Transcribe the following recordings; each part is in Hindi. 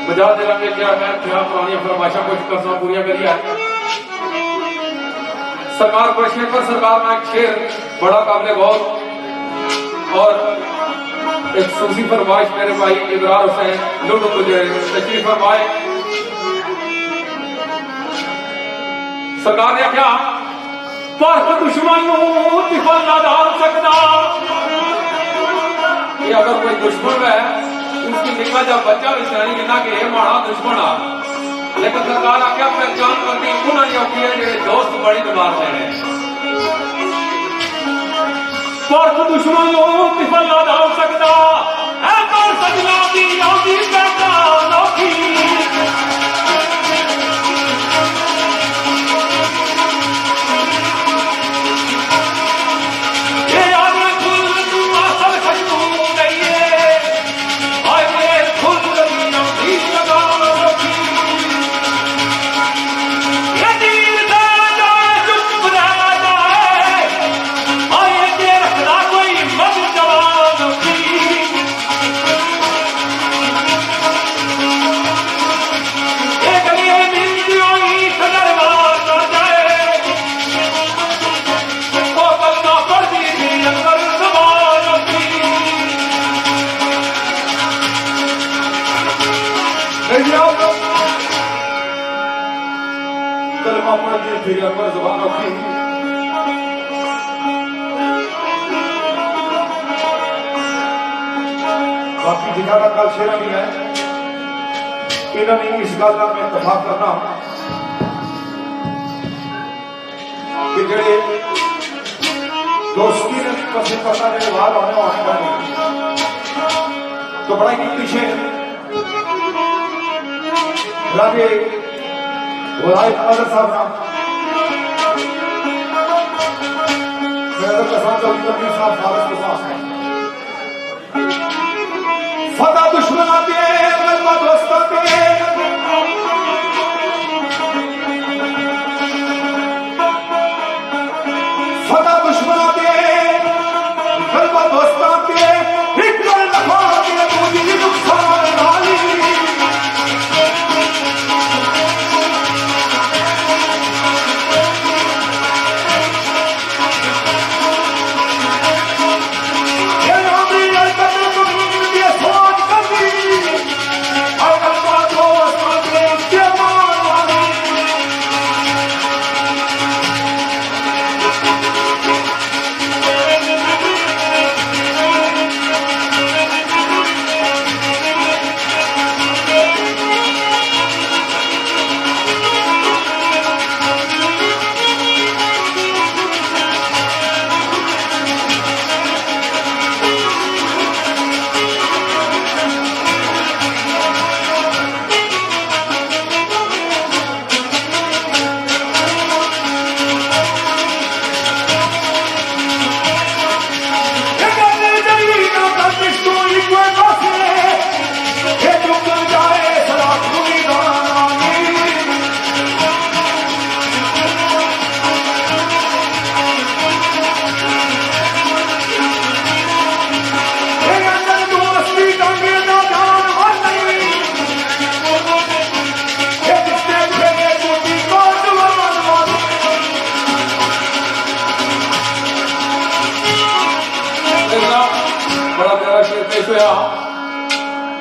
बजा दे रंगे क्या है क्या पुरानी फरमाइशा कुछ कसम पूरी करिए। सरकार पर सरकार में एक शेर बड़ा काबिल गौर और एक सूफी फरमाइश मेरे भाई इब्रार हुसैन लुटू मुझे तशरीफ फरमाए। सरकार ने क्या भारत दुश्मन तिफल ना डाल सकता। ये अगर कोई दुश्मन है उसकी निगाह जब बच्चा विचारी ना कि ये माड़ा दुश्मन आ, लेकिन सरकार आख्या पहचान करती उन्होंने औखी है जो दोस्त बड़ी दबार देने भारत दुश्मन तिफल ना डाल सकता है पर सजना की आदि पहचान औखी। बाकी जिन्होंने कल शेर भी है इन्होंने इस गल का मैं इतफाक करना कि जेडे दोस्ती ने पसे पता जो वाद आने वाले तो बड़ा ही पीछे राजे वलायत अदर साहब नाम साहब फारस के पास है फता दुश्मना दे गलबा दोस्ता दे फता दुश्मना दे गलबा दोस्ता दे हिकल लफा दे मुझे नुकसान वाली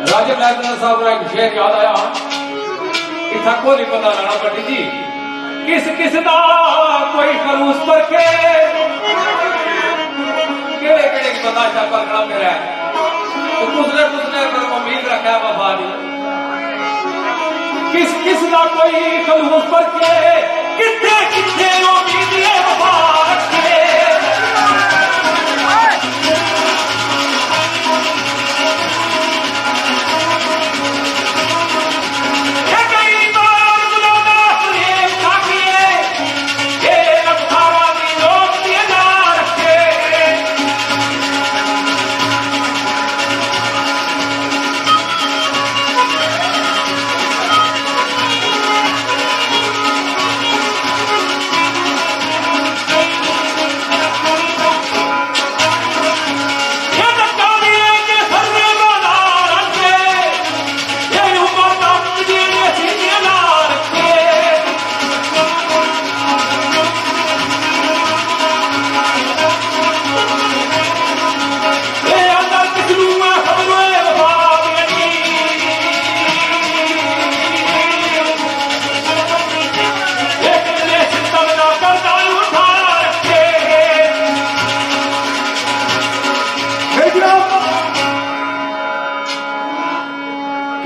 राजे साहब का एक शेर याद आया इतना को नहीं पता राणा पंडित जी किस किस दा कोई खलूस पर के केड़े केड़े पता चा परखना मेरा तो कुसले पर उम्मीद रखा वफा दी किस किस दा कोई खलूस पर के कितने कितने उम्मीद वफा रखे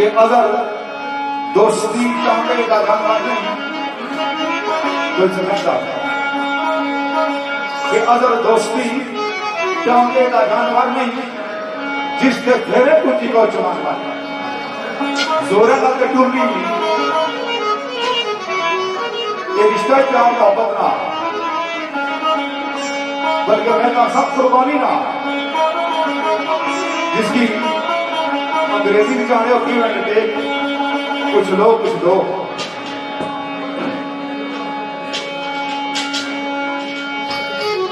कि अगर दोस्ती टांगे का जानवर नहीं कोई समझता कि अगर दोस्ती टांगे का जानवर नहीं जिसके फेरे कुटी को चुमान पाता जोरा लग टूरनी ये रिश्ता क्या मोहब्बत ना बल्कि मैं का सब कुर्बानी ना जिसकी अंग्रेजी भी जाने और क्यों मैंने कुछ लो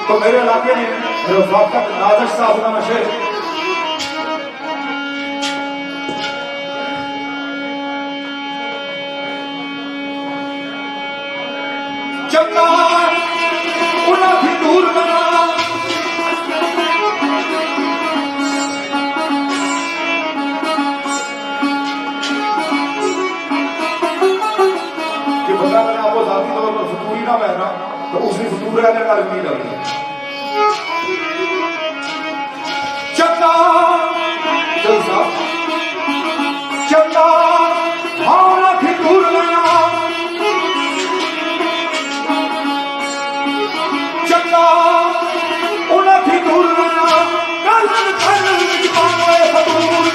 तो मेरे इलाके में मेरे वक्त नाजर साहब का शेर चंगा उन्हें भी दूर बना कि बंदा मैंने आपको जाती तौर पर फतूरी ना बहना तो उसकी फतूर रहने का नहीं लगता चंगा चंगा हाँ भी दूर बना चंगा उन्हें भी दूर बना कल फतूर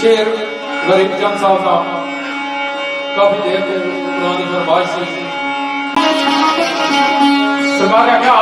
शेर गरीब चंद साहब का काफी देर से पुरानी फरमाइश थी सरकार का क्या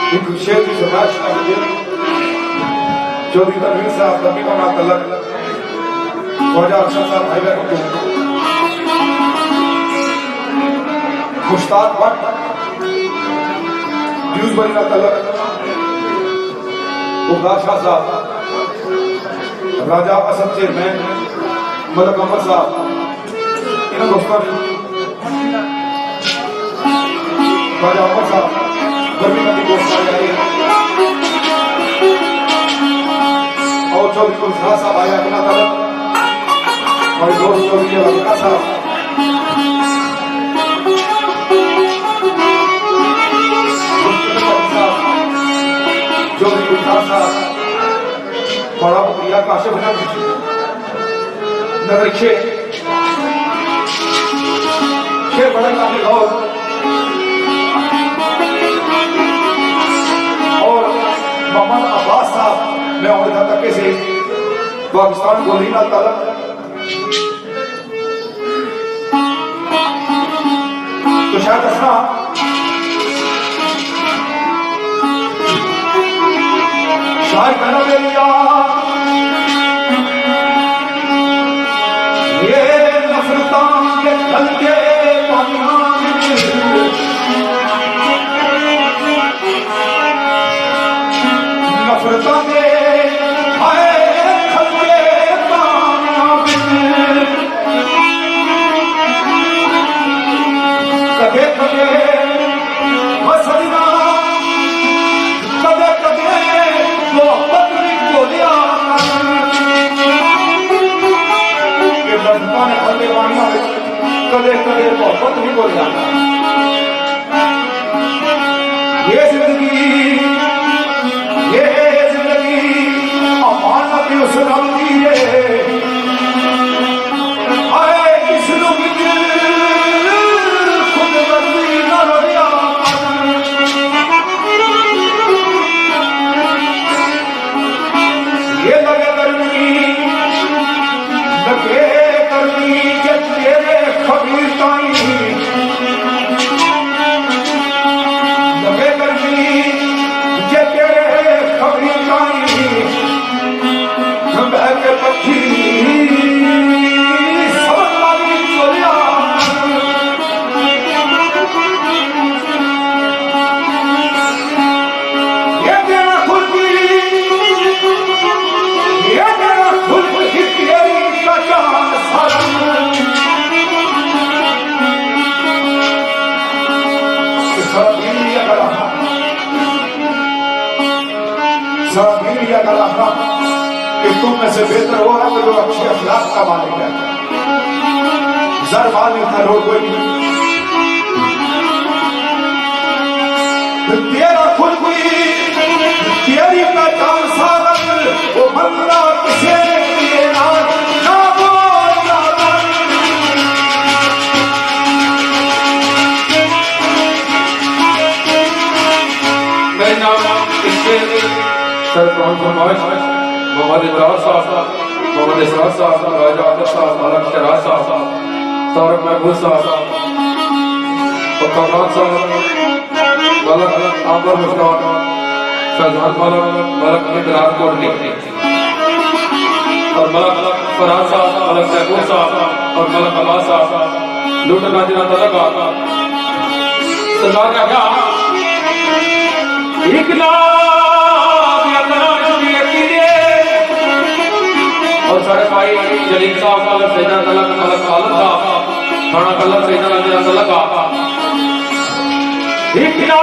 एक शेर की फरमाइश का मुझे चौधरी तनवीर साहब रबी का ना तलक ख्वाजा अरशद साहब भाई बहनों को मुश्ताक भट्ट ड्यूसबरी का तलक उगदार शाह साहब राजा असद चेयरमैन मलक अहमद साहब इन दोस्तों ने राजा अहमद साहब गर्मी नदी को जारी है और चौधरी गुलजार साहब आया अपना तलब और दोस्त चौधरी रविका साहब चौधरी गुलजार साहब बड़ा प्रिया काशिफ नगर छे बड़े काफी और मोहम्मद अब्बास साहब मैं और धक्के से पाकिस्तान को नहीं ना तलब तो शायद असना शायद कहना मेरिया ये नफरता के जल के नफरता के आए खलके कदे कदे मसलना कदे कदे मोहब्बत की गोलियां के नफरता ने खलके वाणियां कदे कदे मोहब्बत की गोलियां ये जिंदगी अमानत उस रंगी है आए इस रुक खुद मर्जी न रोया ये लगे करनी के तेरे खबीर ताई लगे करनी के तेरे खबीर ताई के पक्षी समझ वाली चोलिया ये तेरा खुलकी तेरी पहचान सारा करा कि तुम में से बेहतर हो रहा जो अच्छे अखलाक का मालिक है जर मालिक था लोग कोई तेरा खुद कोई तेरी पहचान सारा वो बंदा किसे मेरे नाम इसके सर मोहम्मद इमरान साहब मोहम्मद इसरार साहब राजा आदर साहब मलक शराज साहब सौरभ महबूब साहब और कमरान साहब मलक आबर मुश्ताक फैजान मलक इकरार कोटली और मलक फराज साहब मलक महबूब साहब और मलक अब्बास साहब लूट नाजिना तलक सरदार का क्या एक और सारे भाई जलील साहब मलक सैयदा तलक मलक आलम साहब थाना कलर सैयदा नाजिना तलक एक ये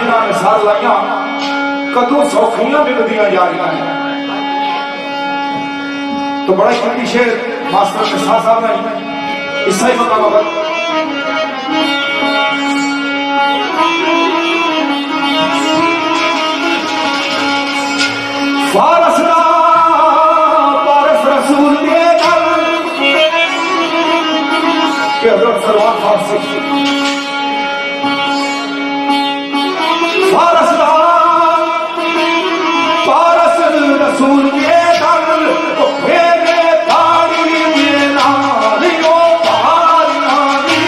जिन्होंने साथ लाइया कदों सौखियां मिलदियां जा रही हैं। तो बड़ा ही कीमती शेर मास्टर निसार साहब ने इसा ही मकाम पर फारस रसूल के हजरत सलमान फारसी फारस रसूल के दल तो फेरे ताड़ी में नारियों बाहर नारी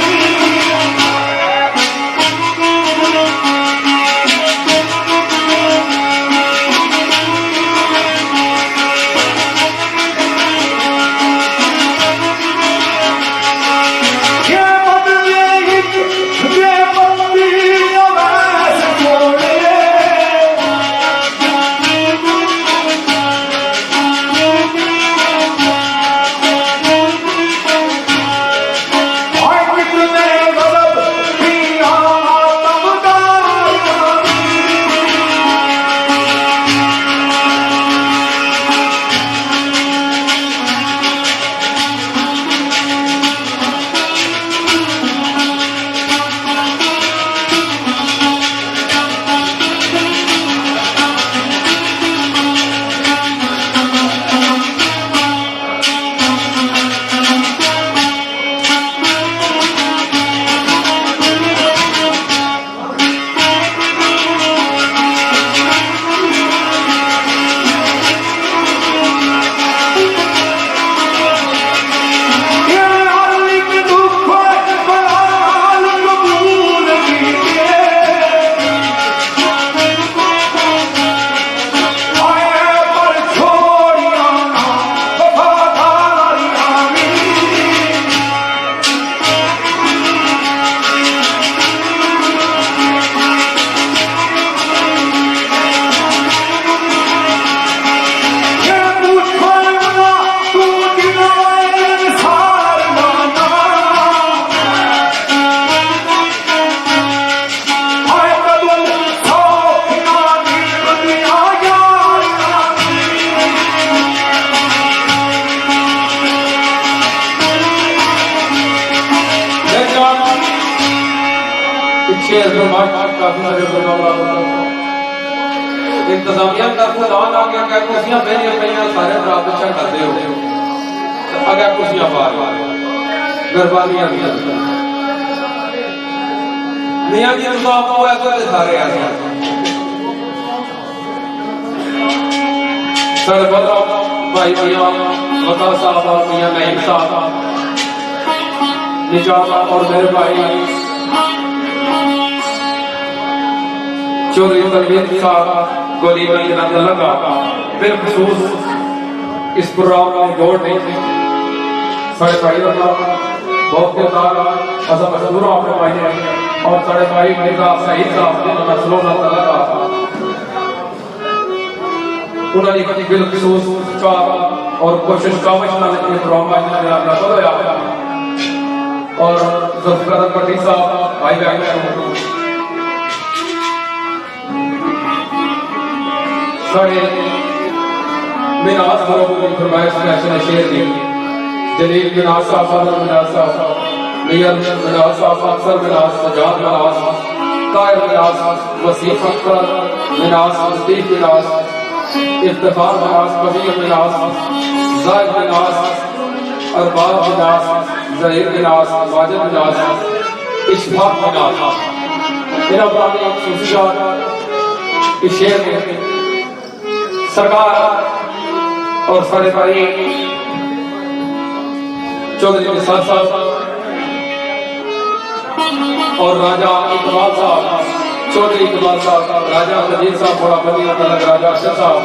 इंतजामिया तरफ ऐलान आ गया कि कुर्सियां पहले पहले सारे बराबर पिछा करते हो अगर कुर्सियां पा गरबानियां मियां जी तुम आपको ऐसे सारे ऐसे सरबत भाई मियां वका साहब और मियां नईम साहब निजाम और मेरे भाई चौधरी तलवीर साहब गोली में लगा बिलखसूस इस प्रोग्राम में जोड़ नहीं साढ़े भाई बहुत किरदार असम मशहूर अपने भाई ने और साढ़े भाई मिर्जा सईद साहब जिन्होंने नस्लों का लगा उन्होंने बिलखसूस का और कोशिश काविश में प्रोग्राम और जुल्फिकार पट्टी साहब भाई बहन साढ़े मिनाज की फरमाइश फैशन शेर की जलील मिनाज साहब सदर मिनाज साहब मियां मिनाज साहब अक्सर मिनाज सजाद मिनाज कायर मिनाज वसीफ अख्तर मिनाज लतीफ मिनाज इफ्तिखार मिनाज कबीर मिनाज जाहिद मिनाज अरबाब मिनाज जहीर मिनाज वाजिद मिनाज इशफाक मिनाज इन अपराधी सूफियात इस शेर में सरकार और सारे भाई चौधरी निसार साहब और राजा इकबाल साहब चौधरी इकबाल साहब राजा नजीर साहब बड़ा बनी तलक राजा अशर साहब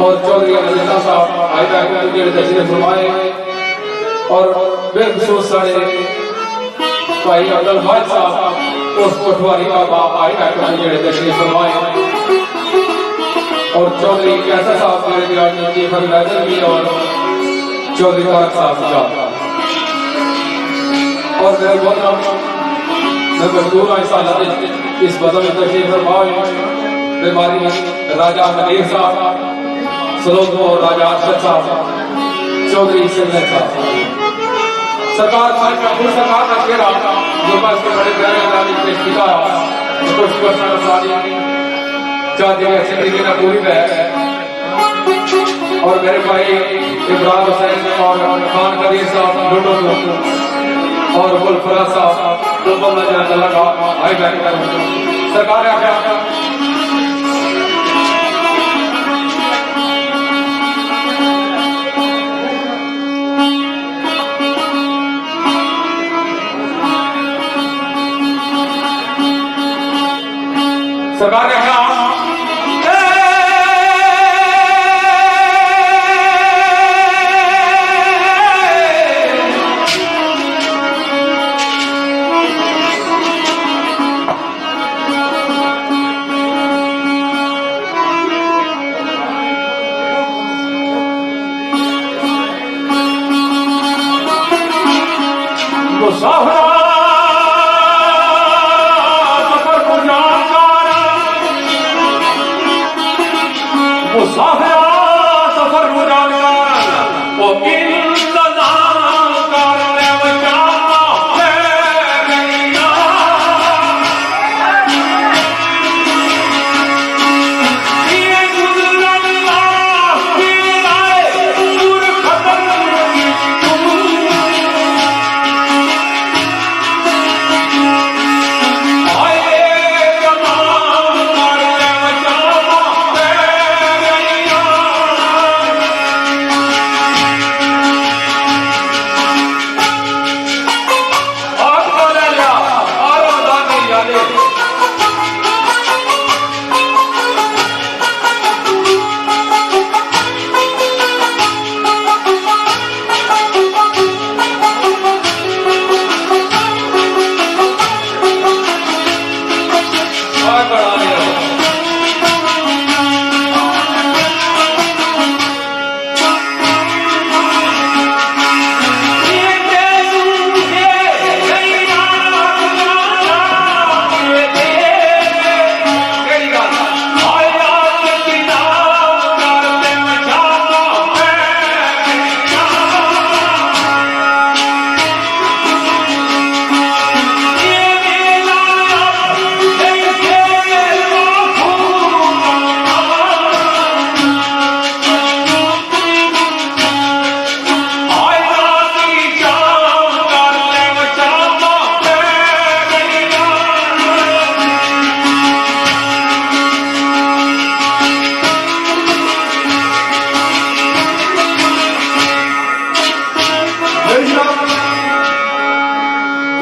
और चौधरी अजीजा साहब भाई बहन तशरीफ फरमाए और बेखसूस सारे भाई अब्दुल वाहिद साहब और कोटवारी बाबा भाई बहन तशरीफ फरमाए और चौधरी कैसा साहब मेरे चीफ एडवाइजर भी और चौधरी तारक साहब और मेरे बहुत मैं मजबूर हूँ इस हालत इस बदल में तशरीफ फरमाओ बीमारी राजा नबीर साहब सलोगो राजा अरशद साहब चौधरी सिंह साहब सरकार सरकार का चेहरा जो बस के बड़े प्यारे गाली पेश किया कुछ पर्सनल सारी चाहती है जिंदगी में पूरी है और मेरे भाई इब्राहिम हुसैन और खान कबीर साहब लुटो और गुलफरा साहब तो बल्ला जाने लगा भाई बहन सरकार क्या सरकार क्या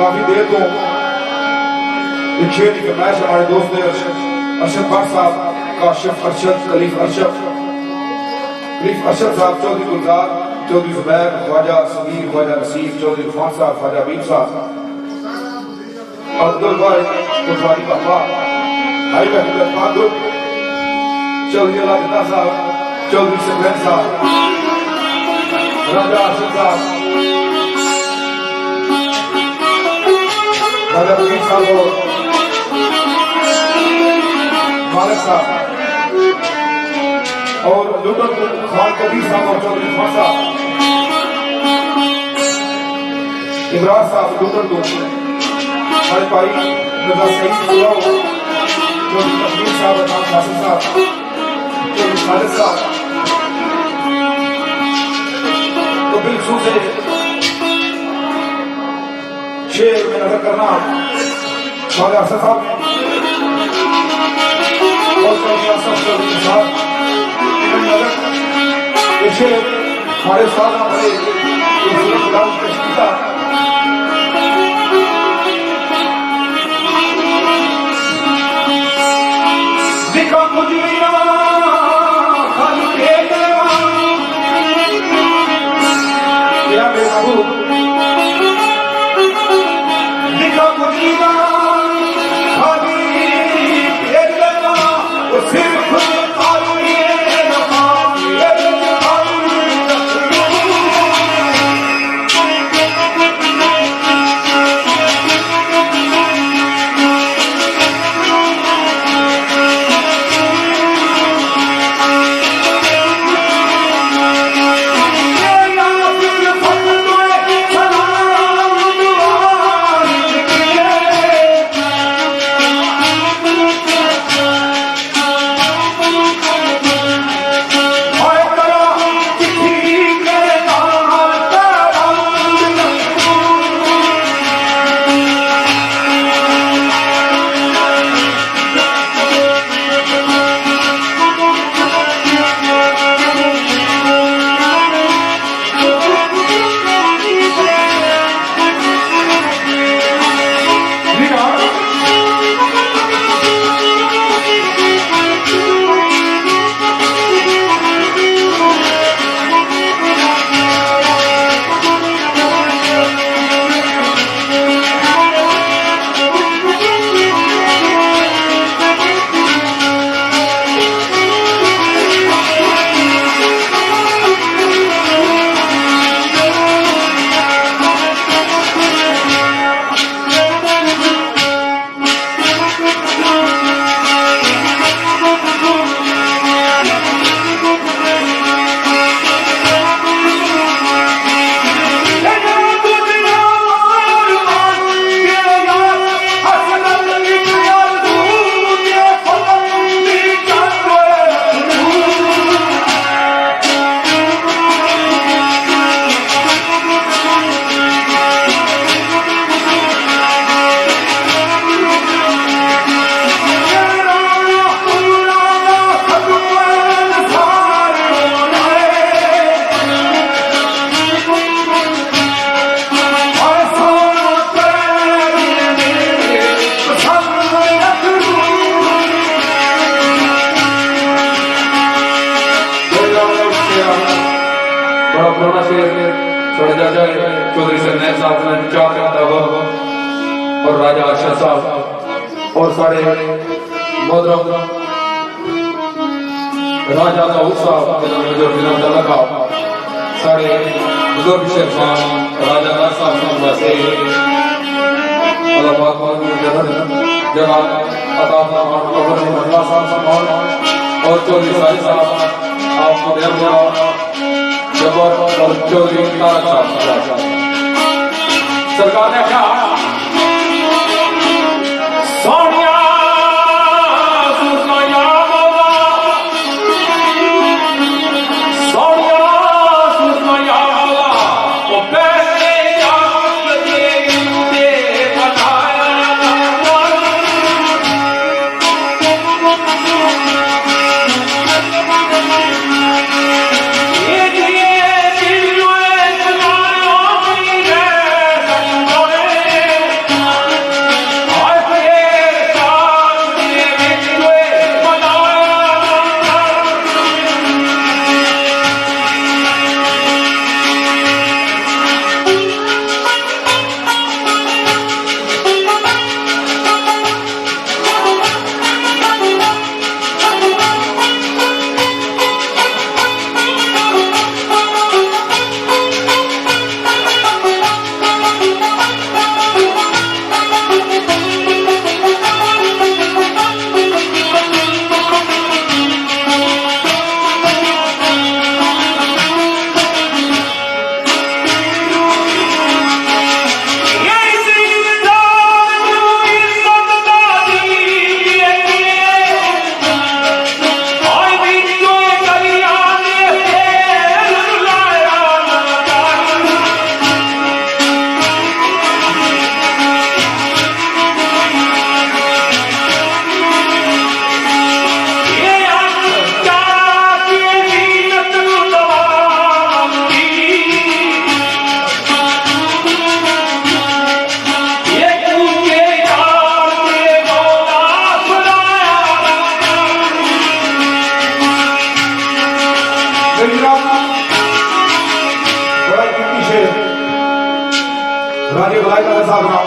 काफी देर को एक शेर की फरमाइश हमारे दोस्त ने अरशद भट्ट साहब काशिफ अरशद खलीफ अरशद साहब चौधरी गुलजार चौधरी जुबैर ख्वाजा समीर ख्वाजा नसीर चौधरी इरफान साहब ख्वाजा बीम साहब अब्दुल भाई कोतवाली पापा भाई बहन बहादुर चौधरी अलादता साहब चौधरी सिमरन साहब राजा अरशद साहब राजा पीर साहब और मालिक साहब और लुटन खान कबीर साहब और चौधरी खान साहब इमरान साहब लुटन को हमारे भाई रजा सईद चौधरी तस्वीर साहब अरमान कासिम साहब चौधरी खालिद साहब तो बिलखसूस शेर में नजर करना हमारे अरशद साहब और चौधरी साहब शेर हमारे साथ बड़े पेश किया दिखा कुछ भी ना खाली क्या मेरे महबूब दिखा कुछ भी ना खाली सिर्फ बड़े चाचा चौधरी सरनैन साहब ने चार करता हुआ और राजा अरशद साहब और सारे मोहतरम राजा दाऊद साहब जो फिल्म का लगा सारे बुजुर्ग शेरखान राजा दार साहब वैसे अल्लाह पाक को जनाब अता फरमान कब्र में अल्लाह साहब सम्मान और चौधरी साहब आपको देवरा जबर और चौधरी तारक साहब सरकार ने कहा सोनिया सुरनाया मौला सोनिया सुरनाया मौला ओ पैसे याद दे बनाया राजे बलाई का साहब नाम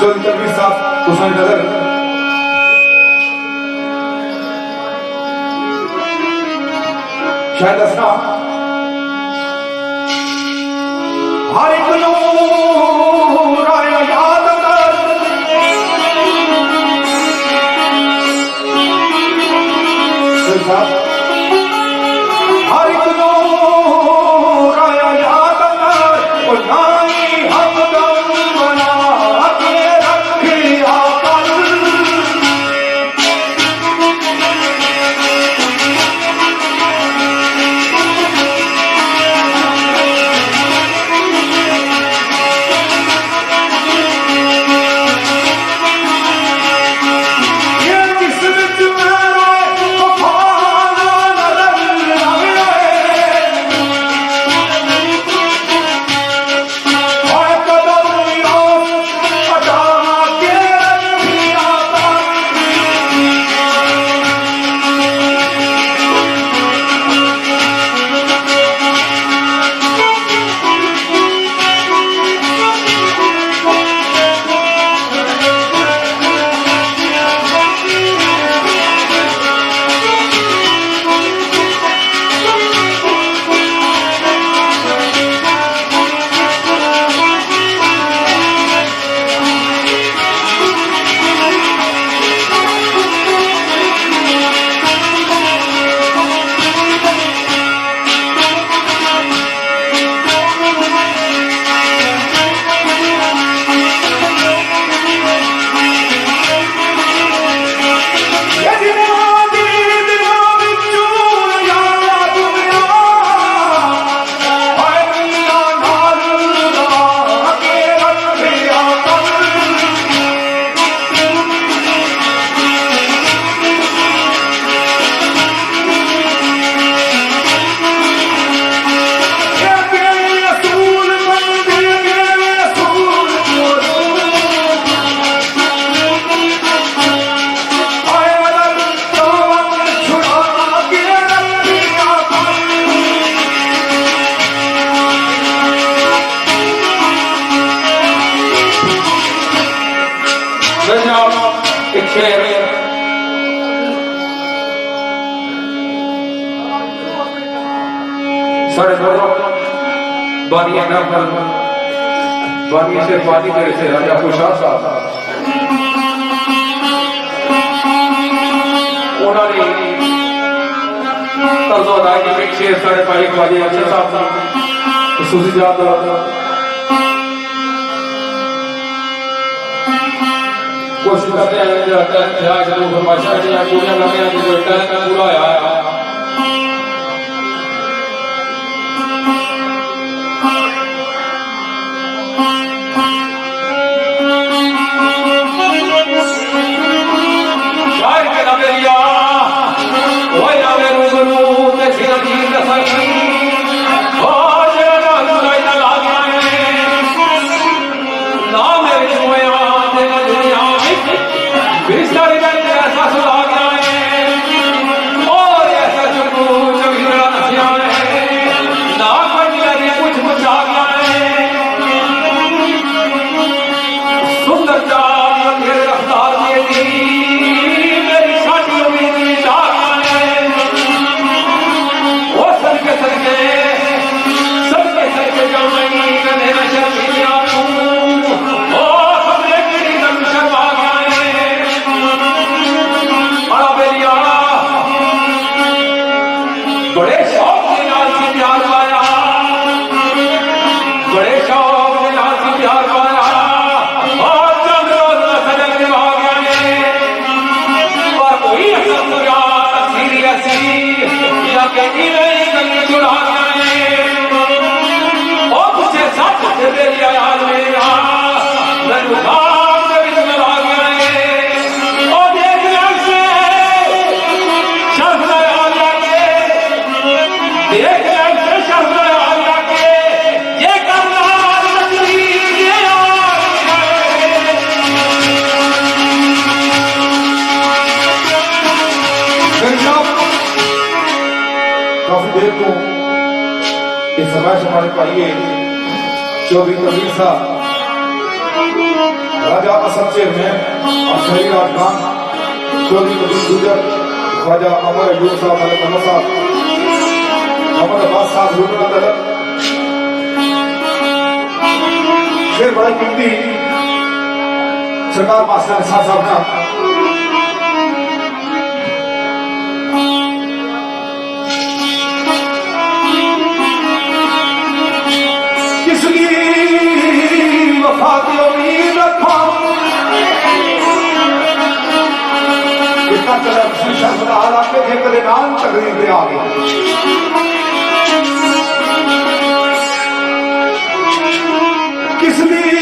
चौधरी तकबीर साहब हुसैन नजर शायद असना हर एक नूर आया याद कर हर एक नूर आया याद कर और नाई हमदम बना के रखिया कर साढ़े दोनों बानिया ना फल बानिया से पानी मेरे से राजा खुशहाल साहब उन्होंने तर्जो अदायगी में शेर साढ़े पाई वाले अच्छा साहब सूजी जात कोशिश करते हैं जो टैलेंट है जो फरमाइशा है या पूरा लगे जो टैलेंट पूरा आया हमारे पाइए चौधरी कबीर साहब राजा असम चेयरमैन और शहीद राज खान चौधरी कबीर गुजर ख्वाजा अमर अयूब साहब मलिक अहमद साहब मोहम्मद अब्बास साहब रूबना तलक फिर बड़ी कीमती सरकार मास्टर साहब ना नाम तकरीर पे आ गया किस लिए